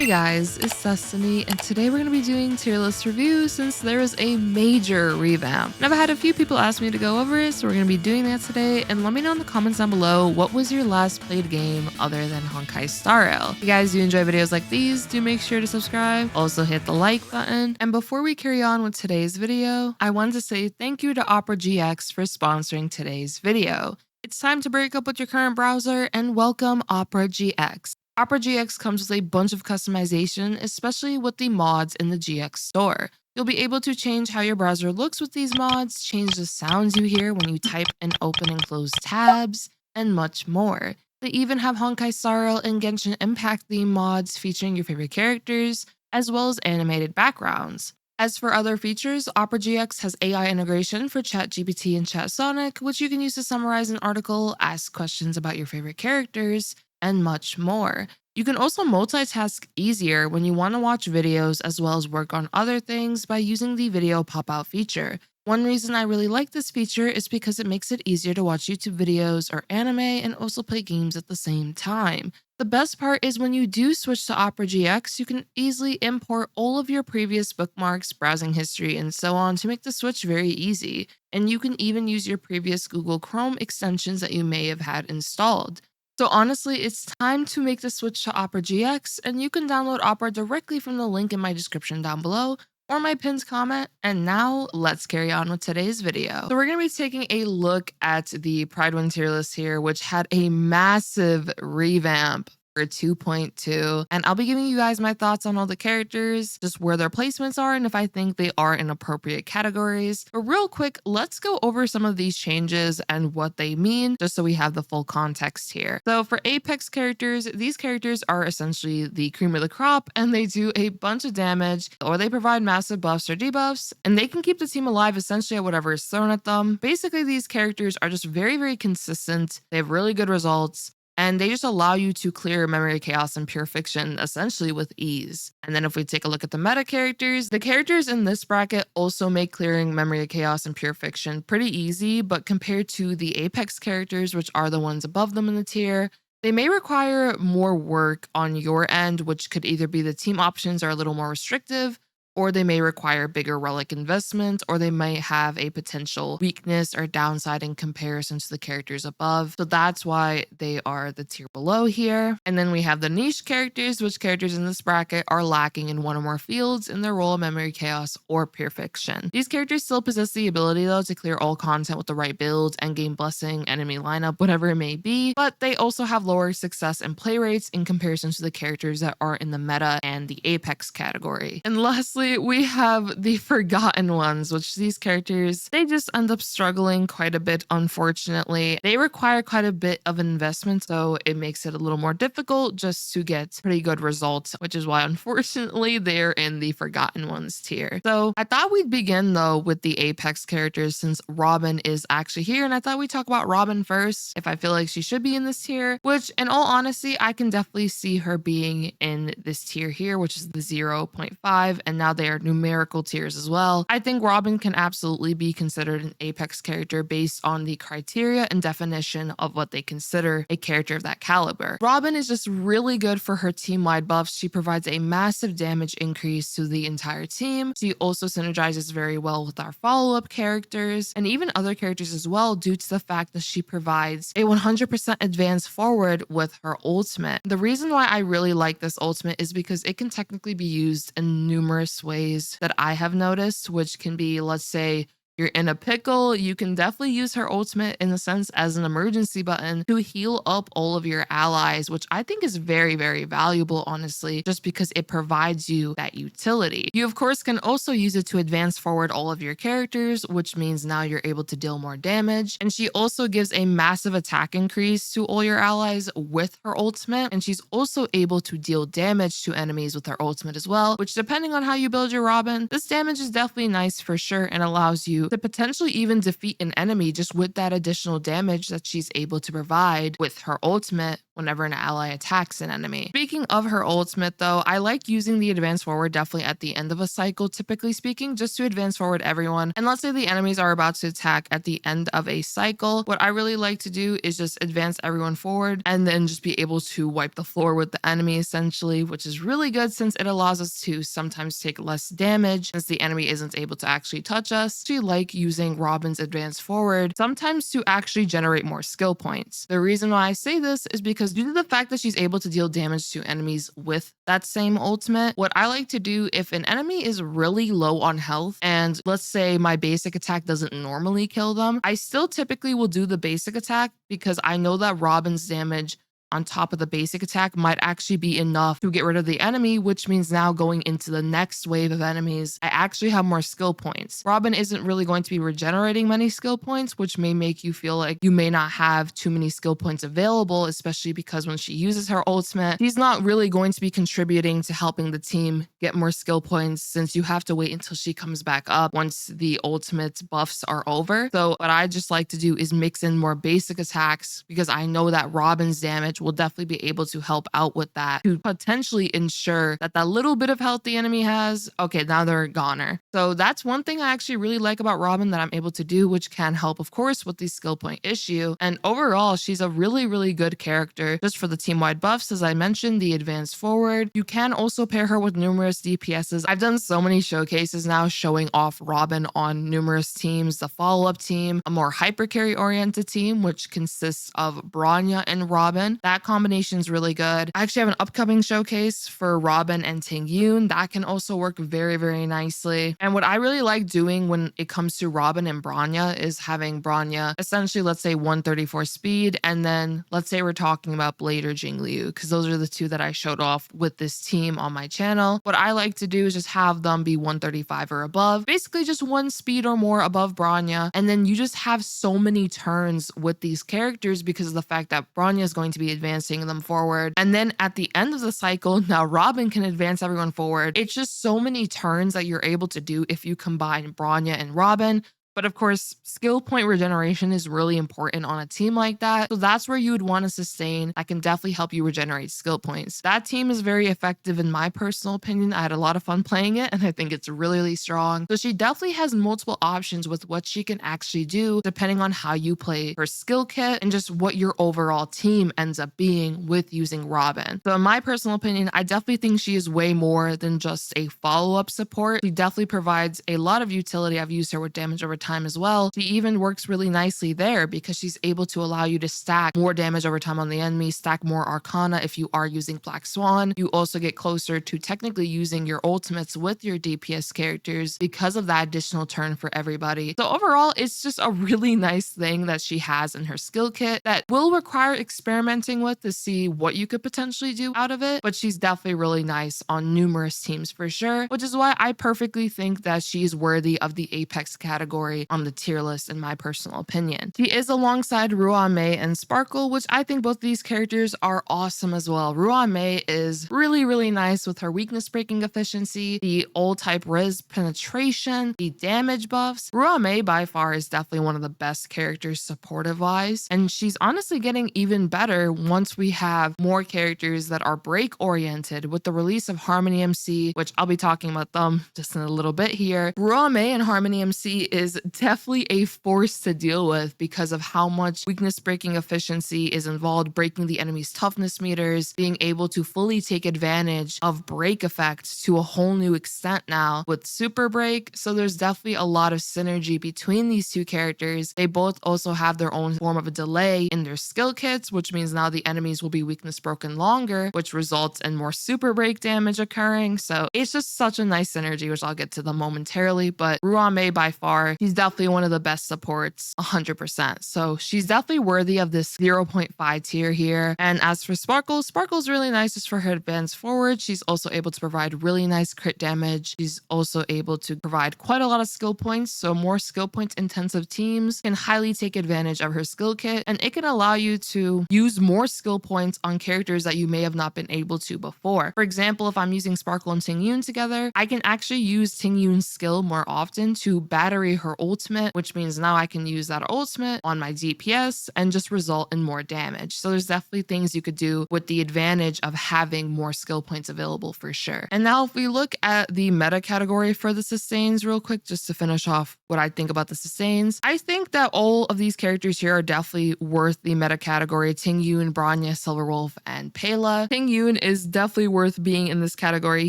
guys, it's Destiny, and today we're going to be doing tier list review since there is a major revamp. And I've had a few people ask me to go over it, so we're going to be doing that today. And let me know in the comments down below, what was your last played game other than Honkai Star Rail? If you guys do enjoy videos like these, do make sure to subscribe. Also hit the like button. And before we carry on with today's video, I wanted to say thank you to Opera GX for sponsoring today's video. It's time to break up with your current browser and welcome Opera GX. Opera GX comes with a bunch of customization, especially with the mods in the GX store. You'll be able to change how your browser looks with these mods, change the sounds you hear when you type and open and close tabs, and much more. They even have Honkai Star Rail and Genshin Impact theme mods featuring your favorite characters, as well as animated backgrounds. As for other features, Opera GX has AI integration for ChatGPT and ChatSonic, which you can use to summarize an article, ask questions about your favorite characters, and much more. You can also multitask easier when you want to watch videos as well as work on other things by using the video pop-out feature. One reason I really like this feature is because it makes it easier to watch YouTube videos or anime and also play games at the same time. The best part is when you do switch to Opera GX, you can easily import all of your previous bookmarks, browsing history, and so on to make the switch very easy. And you can even use your previous Google Chrome extensions that you may have had installed. So honestly, it's time to make the switch to Opera GX, and you can download Opera directly from the link in my description down below or my pinned comment. And now let's carry on with today's video. So we're going to be taking a look at the Pride 1 tier list here, which had a massive revamp for 2.2, and I'll be giving you guys my thoughts on all the characters, just where their placements are, and if I think they are in appropriate categories. But real quick, let's go over some of these changes and what they mean, just so we have the full context here. So for Apex characters, these characters are essentially the cream of the crop, and they do a bunch of damage, or they provide massive buffs or debuffs, and they can keep the team alive essentially at whatever is thrown at them. Basically, these characters are just very consistent. They have really good results, and they just allow you to clear Memory Chaos and Pure Fiction essentially with ease. And then if we take a look at the meta characters, the characters in this bracket also make clearing Memory Chaos and Pure Fiction pretty easy, but compared to the Apex characters, which are the ones above them in the tier, they may require more work on your end, which could either be the team options are a little more restrictive, or they may require bigger relic investment, or they may have a potential weakness or downside in comparison to the characters above. So that's why they are the tier below here. And then we have the niche characters, which characters in this bracket are lacking in one or more fields in their role of Memory Chaos or Pure Fiction. These characters still possess the ability though to clear all content with the right build, endgame blessing, enemy lineup, whatever it may be, but they also have lower success and play rates in comparison to the characters that are in the meta and the Apex category. And lastly, we have the forgotten ones, which these characters, they just end up struggling quite a bit, unfortunately. They require quite a bit of investment, so it makes it a little more difficult just to get pretty good results, which is why, unfortunately, they're in the forgotten ones tier. So I thought we'd begin, though, with the Apex characters since Robin is actually here, and I thought we'd talk about Robin first, if I feel like she should be in this tier, which, in all honesty, I can definitely see her being in this tier here, which is the 0.5, and now they are numerical tiers as well. I think Robin can absolutely be considered an Apex character based on the criteria and definition of what they consider a character of that caliber. Robin is just really good for her team-wide buffs. She provides a massive damage increase to the entire team. She also synergizes very well with our follow-up characters and even other characters as well, due to the fact that she provides a 100% advance forward with her ultimate. The reason why I really like this ultimate is because it can technically be used in numerous ways that I have noticed, which can be, let's say, you're in a pickle, you can definitely use her ultimate in a sense as an emergency button to heal up all of your allies, which I think is very valuable, honestly, just because it provides you that utility. You, of course, can also use it to advance forward all of your characters, which means now you're able to deal more damage. And she also gives a massive attack increase to all your allies with her ultimate. And she's also able to deal damage to enemies with her ultimate as well, which, depending on how you build your Robin, this damage is definitely nice for sure and allows you to potentially even defeat an enemy just with that additional damage that she's able to provide with her ultimate whenever an ally attacks an enemy. Speaking of her ultimate though, I like using the advance forward definitely at the end of a cycle, typically speaking, just to advance forward everyone. And let's say the enemies are about to attack at the end of a cycle. What I really like to do is just advance everyone forward and then just be able to wipe the floor with the enemy essentially, which is really good since it allows us to sometimes take less damage since the enemy isn't able to actually touch us. I like using Robin's advance forward sometimes to actually generate more skill points. The reason why I say this is because due to the fact that she's able to deal damage to enemies with that same ultimate, what I like to do if an enemy is really low on health and let's say my basic attack doesn't normally kill them, I still typically will do the basic attack because I know that Robin's damage on top of the basic attack might actually be enough to get rid of the enemy, which means now going into the next wave of enemies, I actually have more skill points. Robin isn't really going to be regenerating many skill points, which may make you feel like you may not have too many skill points available, especially because when she uses her ultimate, she's not really going to be contributing to helping the team get more skill points since you have to wait until she comes back up once the ultimate buffs are over. So what I just like to do is mix in more basic attacks because I know that Robin's damage will definitely be able to help out with that to potentially ensure that that little bit of health the enemy has, okay, now they're a goner. So that's one thing I actually really like about Robin that I'm able to do, which can help, of course, with the skill point issue. And overall, she's a really, really good character just for the team-wide buffs. As I mentioned, the advance forward. You can also pair her with numerous DPSs. I've done so many showcases now showing off Robin on numerous teams, the follow-up team, a more hyper carry oriented team, which consists of Bronya and Robin. That combination is really good. I actually have an upcoming showcase for Robin and Tingyun that can also work very, very nicely. And what I really like doing when it comes to Robin and Bronya is having Bronya essentially, let's say 134 speed, and then let's say we're talking about Blade or Jingliu, because those are the two that I showed off with this team on my channel. What I like to do is just have them be 135 or above, basically just one speed or more above Bronya, and then you just have so many turns with these characters because of the fact that Bronya is going to be advancing them forward. And then at the end of the cycle, now Robin can advance everyone forward. It's just so many turns that you're able to do if you combine Bronya and Robin. But of course, skill point regeneration is really important on a team like that. So that's where you would want to sustain. That can definitely help you regenerate skill points. That team is very effective in my personal opinion. I had a lot of fun playing it and I think it's really, really strong. So she definitely has multiple options with what she can actually do depending on how you play her skill kit and just what your overall team ends up being with using Robin. So in my personal opinion, I definitely think she is way more than just a follow-up support. She definitely provides a lot of utility. I've used her with damage over time as well. She even works really nicely there because she's able to allow you to stack more damage over time on the enemy, stack more Arcana if you are using Black Swan. You also get closer to technically using your ultimates with your DPS characters because of that additional turn for everybody. So overall, it's just a really nice thing that she has in her skill kit that will require experimenting with to see what you could potentially do out of it, but she's definitely really nice on numerous teams for sure, which is why I perfectly think that she's worthy of the Apex category on the tier list in my personal opinion. She is alongside Ruan Mei and Sparkle, which I think both these characters are awesome as well. Ruan Mei is really, really nice with her weakness breaking efficiency, the old type res penetration, the damage buffs. Ruan Mei by far is definitely one of the best characters supportive wise, and she's honestly getting even better once we have more characters that are break oriented with the release of Harmony MC, which I'll be talking about them just in a little bit here. Ruan Mei and Harmony MC is definitely a force to deal with because of how much weakness breaking efficiency is involved, breaking the enemy's toughness meters, being able to fully take advantage of break effects to a whole new extent now with super break. So there's definitely a lot of synergy between these two characters. They both also have their own form of a delay in their skill kits, which means now the enemies will be weakness broken longer, which results in more super break damage occurring. So it's just such a nice synergy, which I'll get to them momentarily. But Ruan Mei by far, he's definitely one of the best supports, 100%. So she's definitely worthy of this 0.5 tier here. And as for Sparkle, Sparkle's really nice just for her advance forward. She's also able to provide really nice crit damage. She's also able to provide quite a lot of skill points. So more skill point intensive teams can highly take advantage of her skill kit, and it can allow you to use more skill points on characters that you may have not been able to before. For example, if I'm using Sparkle and Tingyun together, I can actually use Tingyun's skill more often to battery her ultimate, which means now I can use that ultimate on my DPS and just result in more damage. So there's definitely things you could do with the advantage of having more skill points available for sure. And now if we look at the meta category for the sustains real quick, just to finish off what I think about the sustains, I think that all of these characters here are definitely worth the meta category. Tingyun, Bronya, Silverwolf, and Pela. Tingyun is definitely worth being in this category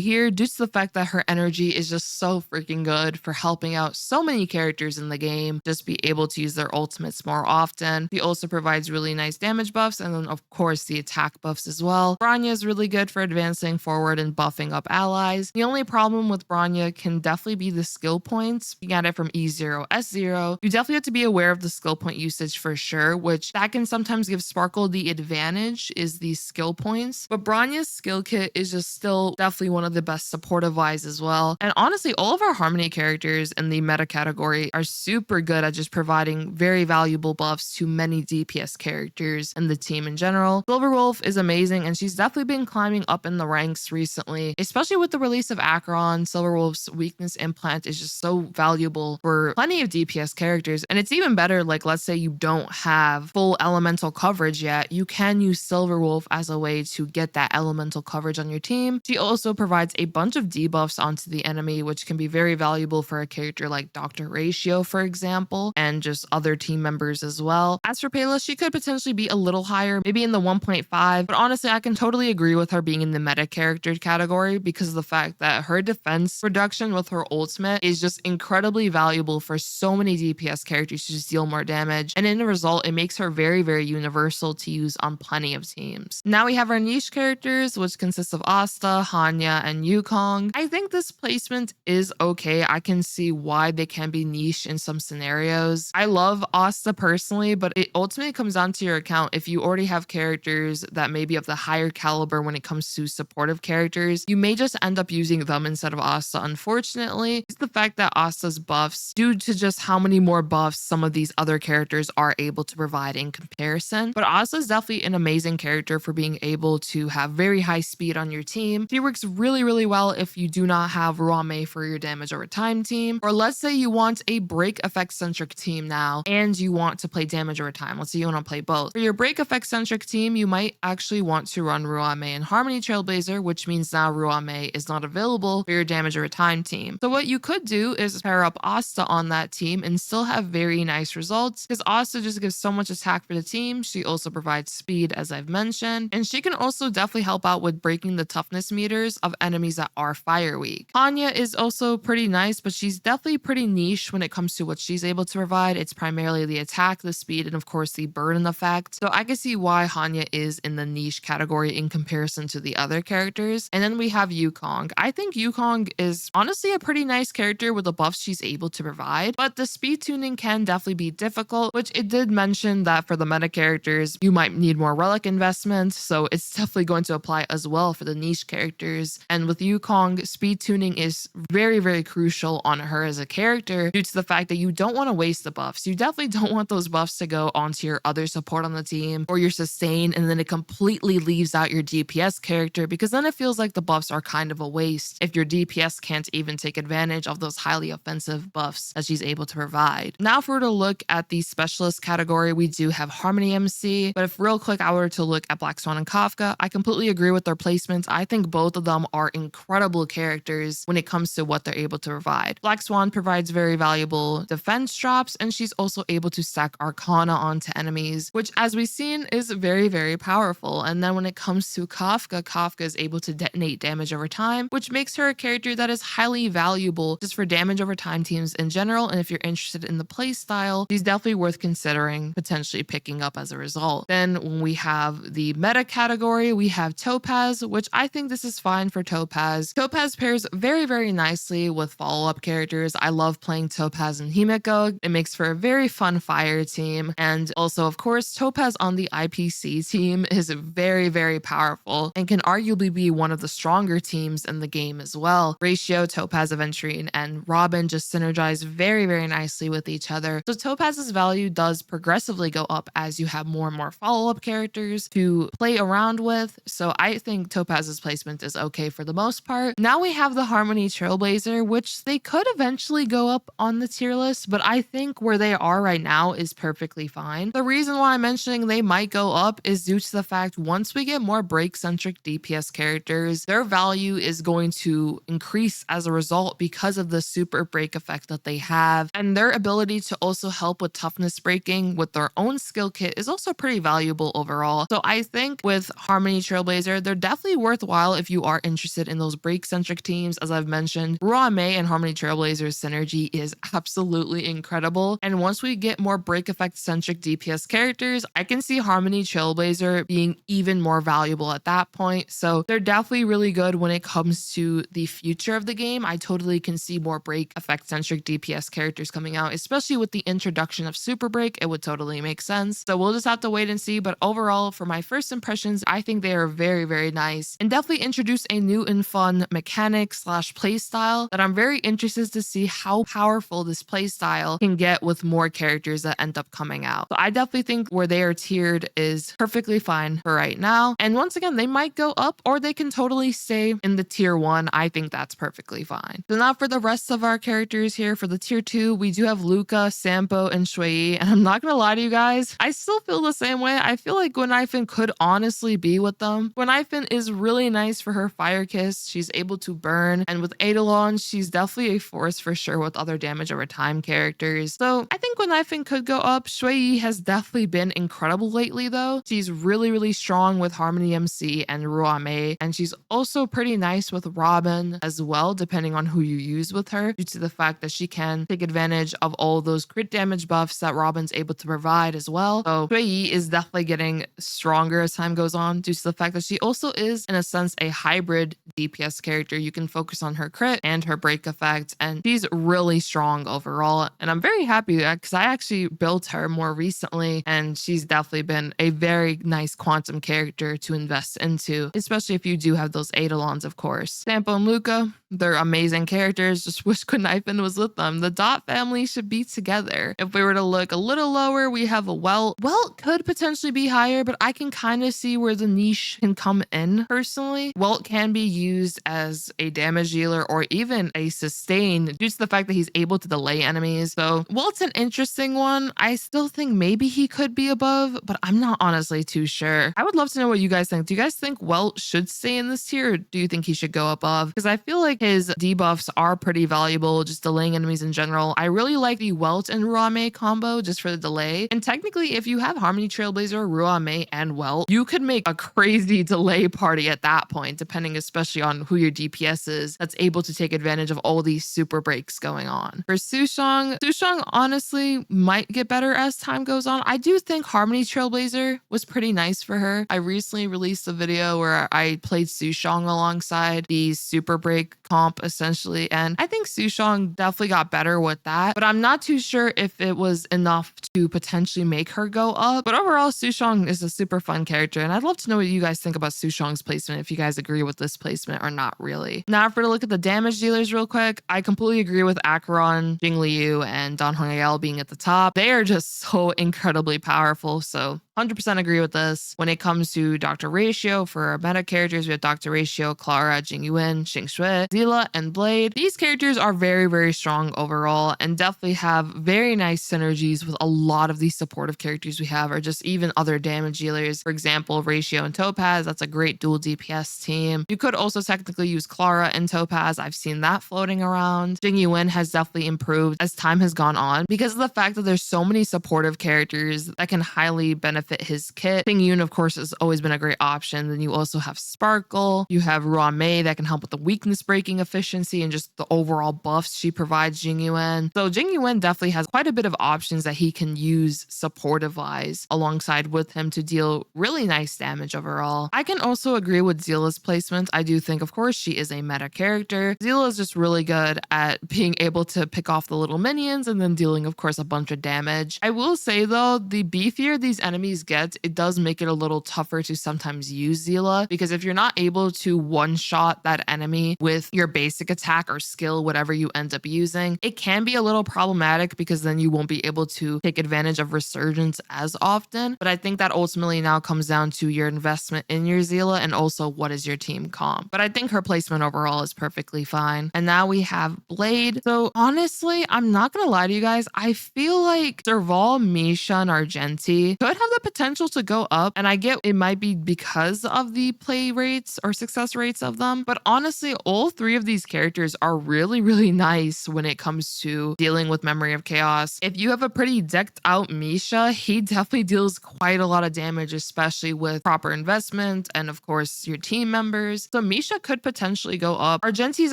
here due to the fact that her energy is just so freaking good for helping out so many characters in the game, just be able to use their ultimates more often. She also provides really nice damage buffs, and then of course the attack buffs as well. Bronya is really good for advancing forward and buffing up allies. The only problem with Bronya can definitely be the skill points. You get it from E0, S0. You definitely have to be aware of the skill point usage for sure, which that can sometimes give Sparkle the advantage is these skill points. But Bronya's skill kit is just still definitely one of the best supportive wise as well. And honestly, all of our Harmony characters in the meta category are super good at just providing very valuable buffs to many DPS characters and the team in general. Silverwolf is amazing, and she's definitely been climbing up in the ranks recently, especially with the release of Acheron. Silverwolf's weakness implant is just so valuable for plenty of DPS characters. And it's even better, like let's say you don't have full elemental coverage yet, you can use Silverwolf as a way to get that elemental coverage on your team. She also provides a bunch of debuffs onto the enemy, which can be very valuable for a character like Dr. Ratio, for example, and just other team members as well. As for Pela, she could potentially be a little higher, maybe in the 1.5, but honestly, I can totally agree with her being in the meta character category because of the fact that her defense reduction with her ultimate is just incredibly valuable for so many DPS characters to just deal more damage. And in the result, it makes her very, very universal to use on plenty of teams. Now we have our niche characters, which consists of Asta, Hanya, and Yukong. I think this placement is okay. I can see why they can be niche in some scenarios. I love Asta personally, but it ultimately comes down to your account. If you already have characters that may be of the higher caliber when it comes to supportive characters, you may just end up using them instead of Asta. Unfortunately, it's the fact that Asta's buffs, due to just how many more buffs some of these other characters are able to provide in comparison. But Asta is definitely an amazing character for being able to have very high speed on your team. She works really, really well if you do not have Ruan Mei for your damage over time team, or let's say you want a break effect centric team now and you want to play damage over time. Let's say you want to play both. For your break effect centric team, you might actually want to run Ruan Mei and Harmony Trailblazer, which means now Ruan Mei is not available for your damage over time team. So what you could do is pair up Asta on that team and still have very nice results, because Asta just gives so much attack for the team. She also provides speed, as I've mentioned, and she can also definitely help out with breaking the toughness meters of enemies that are fire weak. Hanya is also pretty nice, but she's definitely pretty niche when it comes to what she's able to provide. It's primarily the attack, the speed, and of course the burden effect. So I can see why Hanya is in the niche category in comparison to the other characters. And then we have Yukong. I think Yukong is honestly a pretty nice character with the buffs she's able to provide, but the speed tuning can definitely be difficult, which it did mention that for the meta characters, you might need more relic investment. So it's definitely going to apply as well for the niche characters. And with Yukong, speed tuning is very, very crucial on her as a character due to the fact that you don't want to waste the buffs. You definitely don't want those buffs to go onto your other support on the team or your sustain, and then it completely leaves out your DPS character, because then it feels like the buffs are kind of a waste if your DPS can't even take advantage of those highly offensive buffs that she's able to provide. Now, if we're to look at the specialist category, we do have Harmony MC, but if real quick I were to look at Black Swan and Kafka, I completely agree with their placements. I think both of them are incredible characters when it comes to what they're able to provide. Black Swan provides very valuable defense drops, and she's also able to stack Arcana onto enemies, which as we've seen is very, very powerful. And then when it comes to Kafka, Kafka is able to detonate damage over time, which makes her a character that is highly valuable just for damage over time teams in general. And if you're interested in the play style, she's definitely worth considering potentially picking up as a result. Then when we have the meta category, we have Topaz, which I think this is fine for Topaz. Topaz pairs very, very nicely with follow-up characters. I love playing Topaz and Himeko. It makes for a very fun fire team. And also, of course, Topaz on the IPC team is very, very powerful and can arguably be one of the stronger teams in the game as well. Ratio, Topaz, Aventurine, and Robin just synergize very, very nicely with each other. So Topaz's value does progressively go up as you have more and more follow-up characters to play around with. So I think Topaz's placement is okay for the most part. Now we have the Harmony Trailblazer, which they could eventually go up on the tier list, but I think where they are right now is perfectly fine. The reason why I'm mentioning they might go up is due to the fact once we get more break-centric DPS characters, their value is going to increase as a result because of the super break effect that they have, and their ability to also help with toughness breaking with their own skill kit is also pretty valuable overall. So I think with Harmony Trailblazer, they're definitely worthwhile if you are interested in those break-centric teams. As I've mentioned, Ruan Mei and Harmony Trailblazer's synergy is absolutely incredible, and once we get more break effect centric DPS characters, I can see Harmony Trailblazer being even more valuable at that point. So they're definitely really good when it comes to the future of the game. I totally can see more break effect centric DPS characters coming out, especially with the introduction of Super Break. It would totally make sense. So we'll just have to wait and see. But overall, for my first impressions, I think they are very, very nice and definitely introduce a new and fun mechanic slash play style that I'm very interested to see how powerful this play style can get with more characters that end up coming out. So I definitely think where they are tiered is perfectly fine for right now. And once again, they might go up or they can totally stay in the tier 1. I think that's perfectly fine. So now for the rest of our characters here, for the tier 2, we do have Luca, Sampo, and Xueyi. And I'm not gonna lie to you guys, I still feel the same way. I feel like Gwenifin could honestly be with them. Gwenifin is really nice for her Fire Kiss. She's able to burn, and with Eidolon, she's definitely a force for sure with other damage over time characters. So I think Gwenifin could go up. Xueyi has definitely been incredible lately though. She's really, really strong with Harmony MC and Ruan Mei, and she's also pretty nice with Robin as well, depending on who you use with her, due to the fact that she can take advantage of all those crit damage buffs that Robin's able to provide as well. So Xueyi is definitely getting stronger as time goes on, due to the fact that she also is, in a sense, a hybrid DPS character. You can focus on her crit and her break effect, and she's really strong overall. And I'm very happy because I actually built her more recently, and she's definitely been a very nice quantum character to invest into, especially if you do have those Eidolons, of course. Sampo and Luca, they're amazing characters. Just wish Knifen was with them. The Dot family should be together. If we were to look a little lower, we have a Welt. Welt could potentially be higher, but I can kind of see where the niche can come in personally. Welt can be used as a damage dealer or even a sustain due to the fact that he's able to delay enemies. So Welt's an interesting one. I still think maybe he could be above, but I'm not honestly too sure. I would love to know what you guys think. Do you guys think Welt should stay in this tier, or do you think he should go above? Because I feel like his debuffs are pretty valuable, just delaying enemies in general. I really like the Welt and Ruan Mei combo just for the delay. And technically, if you have Harmony Trailblazer, Ruan Mei, and Welt, you could make a crazy delay party at that point, depending especially on who your DPS is that's able to take advantage of all these super breaks going on. For Sushang honestly might get better as time goes on. I do think Harmony Trailblazer was pretty nice for her. I recently released a video where I played Sushang alongside the super break comp essentially, and I think Sushang definitely got better with that, but I'm not too sure if it was enough to potentially make her go up. But overall, Sushang is a super fun character, and I'd love to know what you guys think about Sushang's placement, if you guys agree with this placement or not really. Now, if we're to look at the damage dealers real quick, I completely agree with Acheron, Jingliu, and Don Hongyael being at the top. They are just so incredibly powerful, so 100% agree with this. When it comes to Dr. Ratio, for our meta characters, we have Dr. Ratio, Clara, Jingyun, Xingxue, Zila, and Blade. These characters are very, very strong overall and definitely have very nice synergies with a lot of these supportive characters we have, or just even other damage dealers. For example, Ratio and Topaz, that's a great dual DPS team. You could also technically use Clara and Topaz. I've seen that floating around. Jingyun has definitely improved as time has gone on because of the fact that there's so many supportive characters that can highly benefit his kit. Tingyun, of course, has always been a great option. Then you also have Sparkle. You have Ruan Mei that can help with the weakness breaking efficiency and just the overall buffs she provides Jingyun. So Jingyun definitely has quite a bit of options that he can use supportive wise alongside with him to deal really nice damage overall. I can also agree with Zila's placement. I do think, of course, she is a meta character. Zila is just really good at being able to pick off the little minions and then dealing, of course, a bunch of damage. I will say though, the beefier these enemies enemies get, it does make it a little tougher to sometimes use Zila, because if you're not able to one-shot that enemy with your basic attack or skill, whatever you end up using, it can be a little problematic because then you won't be able to take advantage of resurgence as often. But I think that ultimately now comes down to your investment in your Zila and also what is your team comp. But I think her placement overall is perfectly fine. And now we have Blade. So honestly, I'm not gonna lie to you guys, I feel like Serval, Misha, and Argenti could have the potential to go up. And I get it might be because of the play rates or success rates of them. But honestly, all three of these characters are really, really nice when it comes to dealing with Memory of Chaos. If you have a pretty decked out Misha, he definitely deals quite a lot of damage, especially with proper investment and of course your team members. So Misha could potentially go up. Argenti is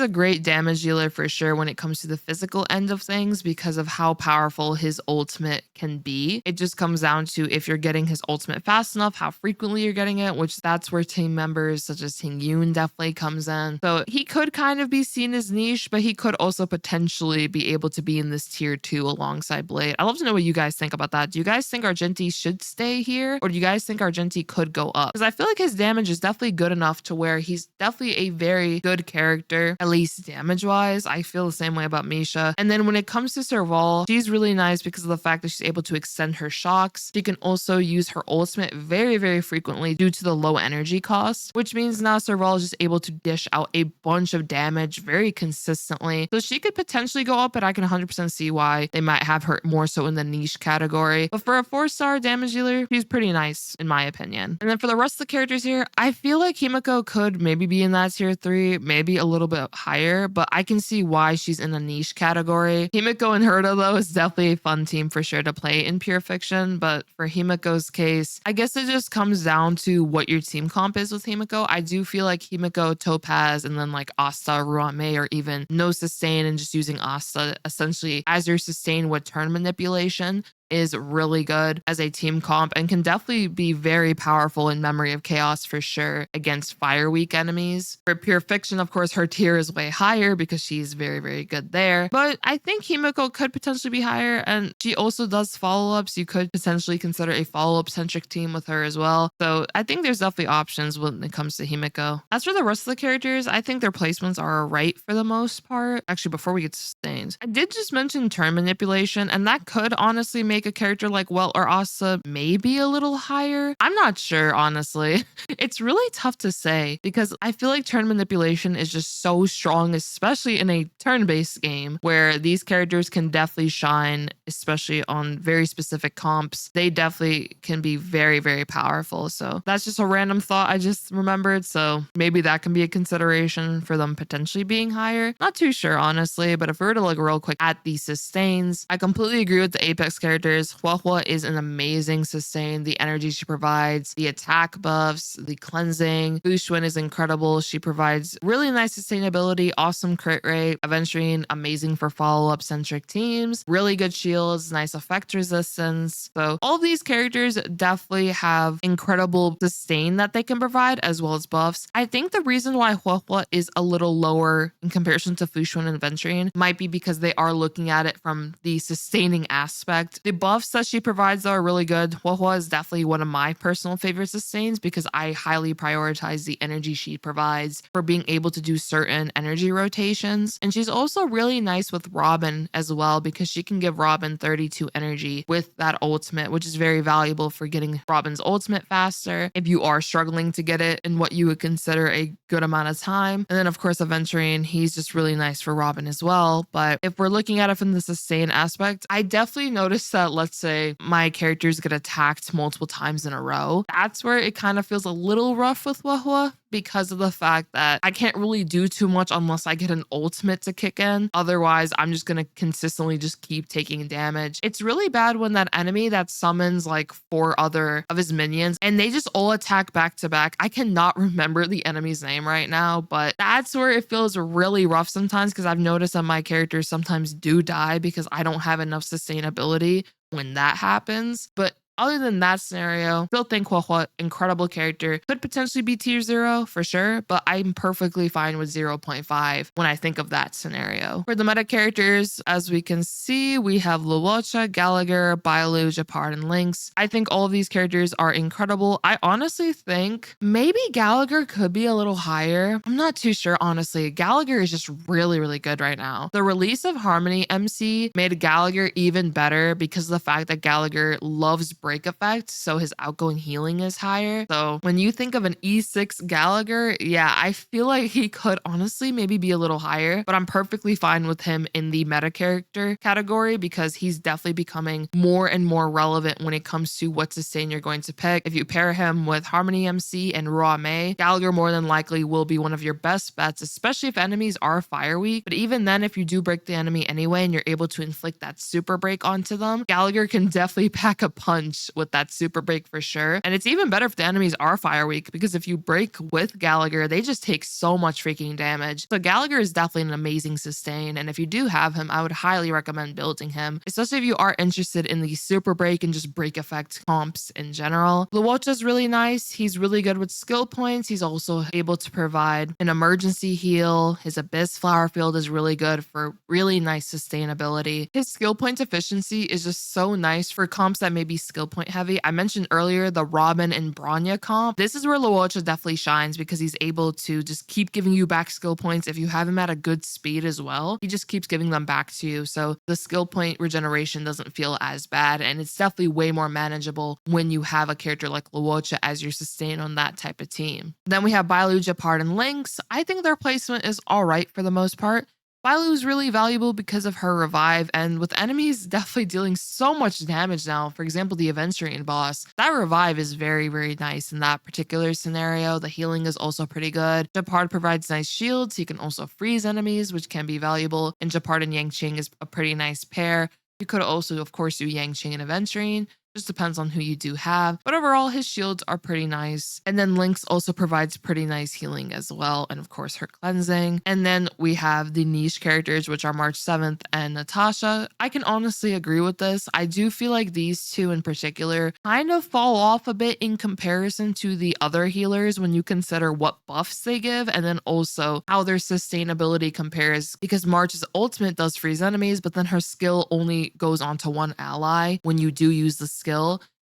a great damage dealer for sure when it comes to the physical end of things because of how powerful his ultimate can be. It just comes down to if you're getting his ultimate fast enough, how frequently you're getting it, which that's where team members such as Tingyun definitely comes in. So he could kind of be seen as niche, but he could also potentially be able to be in this tier 2 alongside Blade. I'd love to know what you guys think about that. Do you guys think Argenti should stay here, or do you guys think Argenti could go up? Because I feel like his damage is definitely good enough to where he's definitely a very good character, at least damage wise. I feel the same way about Misha. And then when it comes to Serval, she's really nice because of the fact that she's able to extend her shocks. She can also use her ultimate very, very frequently due to the low energy cost, which means now Serval is just able to dish out a bunch of damage very consistently. So she could potentially go up, but I can 100% see why they might have her more so in the niche category. But for a 4-star damage dealer, she's pretty nice in my opinion. And then for the rest of the characters here, I feel like Himiko could maybe be in that tier 3, maybe a little bit higher, but I can see why she's in a niche category. Himiko and Herta though is definitely a fun team for sure to play in Pure Fiction, but for Himiko's case, I guess it just comes down to what your team comp is with Himiko. I do feel like Himiko, Topaz, and then like Asta, Ruan Mei, or even no sustain and just using Asta essentially as your sustain with turn manipulation is really good as a team comp and can definitely be very powerful in Memory of Chaos for sure against fire weak enemies. For Pure Fiction, of course, her tier is way higher because she's very, very good there. But I think Himiko could potentially be higher, and she also does follow-ups. You could potentially consider a follow-up centric team with her as well. So I think there's definitely options when it comes to Himiko. As for the rest of the characters, I think their placements are right for the most part. Actually, before we get to sustains, I did just mention turn manipulation, and that could honestly make a character like Welt or Asta maybe a little higher. I'm not sure, honestly. It's really tough to say because I feel like turn manipulation is just so strong, especially in a turn-based game where these characters can definitely shine, especially on very specific comps. They definitely can be very, very powerful. So that's just a random thought I just remembered. So maybe that can be a consideration for them potentially being higher. Not too sure, honestly, but if we were to look real quick at the sustains, I completely agree with the Apex characters. Huohuo is an amazing sustain. The energy she provides, the attack buffs, the cleansing. Xuan is incredible. She provides really nice sustainability, awesome crit rate. Aventurine, amazing for follow-up centric teams. Really good shields, nice effect resistance. So all of these characters definitely have incredible sustain that they can provide as well as buffs. I think the reason why Huohuo is a little lower in comparison to Xuan and Aventurine might be because they are looking at it from the sustaining aspect. The buffs that she provides are really good. Huohuo is definitely one of my personal favorite sustains because I highly prioritize the energy she provides for being able to do certain energy rotations. And she's also really nice with Robin as well because she can give Robin 32 energy with that ultimate, which is very valuable for getting Robin's ultimate faster if you are struggling to get it in what you would consider a good amount of time. And then of course Aventurine, he's just really nice for Robin as well. But if we're looking at it from the sustain aspect, I definitely noticed that, let's say my characters get attacked multiple times in a row. That's where it kind of feels a little rough with Huohuo because of the fact that I can't really do too much unless I get an ultimate to kick in. Otherwise, I'm just going to consistently just keep taking damage. It's really bad when that enemy that summons like 4 other of his minions and they just all attack back to back. I cannot remember the enemy's name right now, but that's where it feels really rough sometimes because I've noticed that my characters sometimes do die because I don't have enough sustainability when that happens. But other than that scenario, still think Huohuo, incredible character, could potentially be tier 0 for sure, but I'm perfectly fine with 0.5 when I think of that scenario. For the meta characters, as we can see, we have Luocha, Gallagher, Bailu, Japard, and Lynx. I think all of these characters are incredible. I honestly think maybe Gallagher could be a little higher. I'm not too sure, honestly. Gallagher is just really, really good right now. The release of Harmony MC made Gallagher even better because of the fact that Gallagher loves break effect, so his outgoing healing is higher. So when you think of an E6 Gallagher, yeah, I feel like he could honestly maybe be a little higher, but I'm perfectly fine with him in the meta character category because he's definitely becoming more and more relevant when it comes to what sustain you're going to pick. If you pair him with Harmony MC and Ruan Mei, Gallagher more than likely will be one of your best bets, especially if enemies are fire weak. But even then, if you do break the enemy anyway and you're able to inflict that super break onto them, Gallagher can definitely pack a punch with that super break for sure. And it's even better if the enemies are fire weak because if you break with Gallagher, they just take so much freaking damage. So Gallagher is definitely an amazing sustain. And if you do have him, I would highly recommend building him, especially if you are interested in the super break and just break effect comps in general. Luocha is really nice. He's really good with skill points. He's also able to provide an emergency heal. His Abyss Flower Field is really good for really nice sustainability. His skill point efficiency is just so nice for comps that may be skill point heavy. I mentioned earlier the Robin and Bronya comp. This is where Luocha definitely shines because he's able to just keep giving you back skill points. If you have him at a good speed as well, he just keeps giving them back to you. So the skill point regeneration doesn't feel as bad, and it's definitely way more manageable when you have a character like Luocha as your sustain on that type of team. Then we have Bailu, Japard, and Lynx. I think their placement is all right for the most part. Bailu is really valuable because of her revive, and with enemies definitely dealing so much damage now, for example, the Aventurian boss, that revive is very, very nice in that particular scenario. The healing is also pretty good. Japard provides nice shields. He can also freeze enemies, which can be valuable, and Japard and Yangqing is a pretty nice pair. You could also, of course, do Yangqing and Aventurian. Just depends on who you do have. But overall, his shields are pretty nice. And then Lynx also provides pretty nice healing as well. And of course, her cleansing. And then we have the niche characters, which are March 7th and Natasha. I can honestly agree with this. I do feel like these two in particular kind of fall off a bit in comparison to the other healers when you consider what buffs they give and then also how their sustainability compares, because March's ultimate does freeze enemies, but then her skill only goes on to one ally when you do use the skill.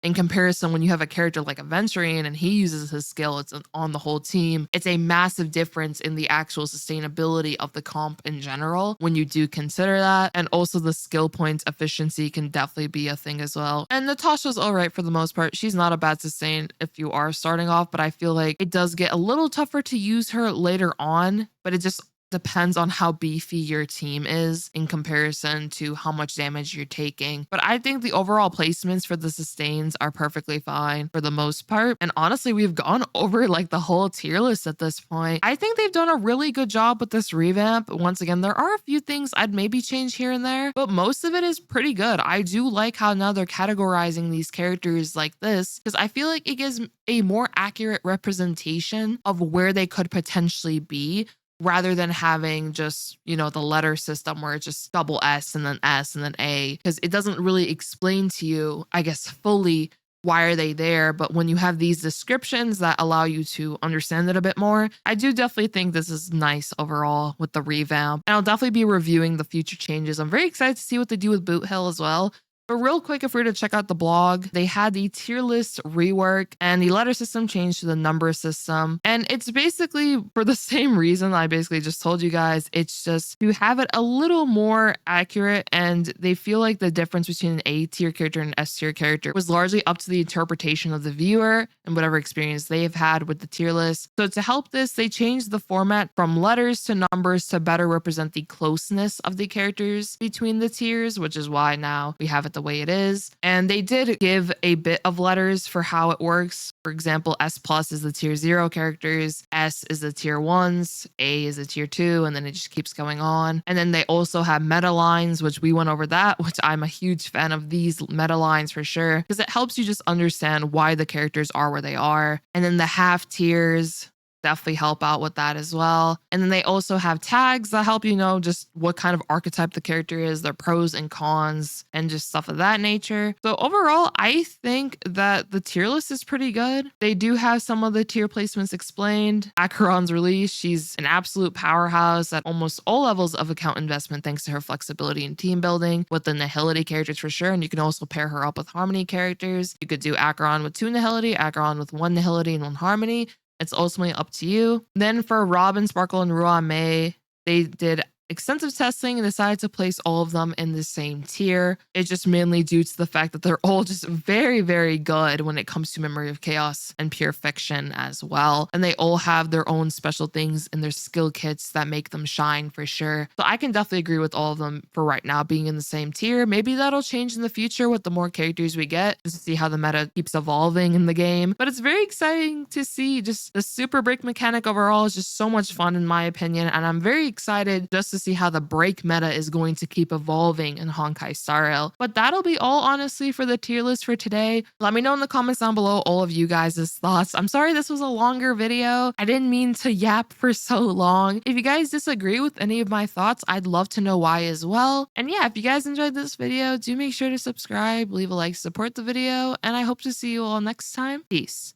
In comparison, when you have a character like Aventurian and he uses his skill, it's on the whole team. It's a massive difference in the actual sustainability of the comp in general when you do consider that. And also the skill points efficiency can definitely be a thing as well. And Natasha's all right for the most part. She's not a bad sustain if you are starting off, but I feel like it does get a little tougher to use her later on, but it just depends on how beefy your team is in comparison to how much damage you're taking. But I think the overall placements for the sustains are perfectly fine for the most part. And honestly, we've gone over like the whole tier list at this point. I think they've done a really good job with this revamp. Once again, there are a few things I'd maybe change here and there, but most of it is pretty good. I do like how now they're categorizing these characters like this because I feel like it gives a more accurate representation of where they could potentially be, rather than having just, you know, the letter system where it's just double S and then S and then A, because it doesn't really explain to you, I guess, fully why are they there. But when you have these descriptions that allow you to understand it a bit more, I do definitely think this is nice overall with the revamp. And I'll definitely be reviewing the future changes. I'm very excited to see what they do with Boot Hill as well. But real quick, if we were to check out the blog, they had the tier list rework and the letter system changed to the number system. And it's basically for the same reason I basically just told you guys. It's just to have it a little more accurate, and they feel like the difference between an A tier character and an S tier character was largely up to the interpretation of the viewer and whatever experience they've had with the tier list. So to help this, they changed the format from letters to numbers to better represent the closeness of the characters between the tiers, which is why now we have it the way it is. And they did give a bit of letters for how it works. For example, S plus is the tier 0 characters, S is the tier 1s, A is the tier 2, and then it just keeps going on. And then they also have meta lines, which we went over that, which I'm a huge fan of these meta lines for sure, because it helps you just understand why the characters are where they are. And then the half tiers, definitely help out with that as well. And then they also have tags that help you know just what kind of archetype the character is, their pros and cons, and just stuff of that nature. So overall, I think that the tier list is pretty good. They do have some of the tier placements explained. Acheron's release, she's an absolute powerhouse at almost all levels of account investment thanks to her flexibility in team building with the Nihility characters for sure. And you can also pair her up with Harmony characters. You could do Acheron with 2 Nihility, Acheron with 1 Nihility and 1 Harmony. It's ultimately up to you. Then for Robin, Sparkle, and Ruan Mei, they did extensive testing and decided to place all of them in the same tier. It's just mainly due to the fact that they're all just very, very good when it comes to Memory of Chaos and Pure Fiction as well. And they all have their own special things in their skill kits that make them shine for sure. So I can definitely agree with all of them for right now being in the same tier. Maybe that'll change in the future with the more characters we get, just to see how the meta keeps evolving in the game. But it's very exciting to see just the super break mechanic overall is just so much fun in my opinion. And I'm very excited just to see how the break meta is going to keep evolving in Honkai Star Rail. But that'll be all honestly for the tier list for today. Let me know in the comments down below all of you guys' thoughts. I'm sorry this was a longer video. I didn't mean to yap for so long. If you guys disagree with any of my thoughts, I'd love to know why as well. And yeah, if you guys enjoyed this video, do make sure to subscribe, leave a like, support the video, and I hope to see you all next time. Peace.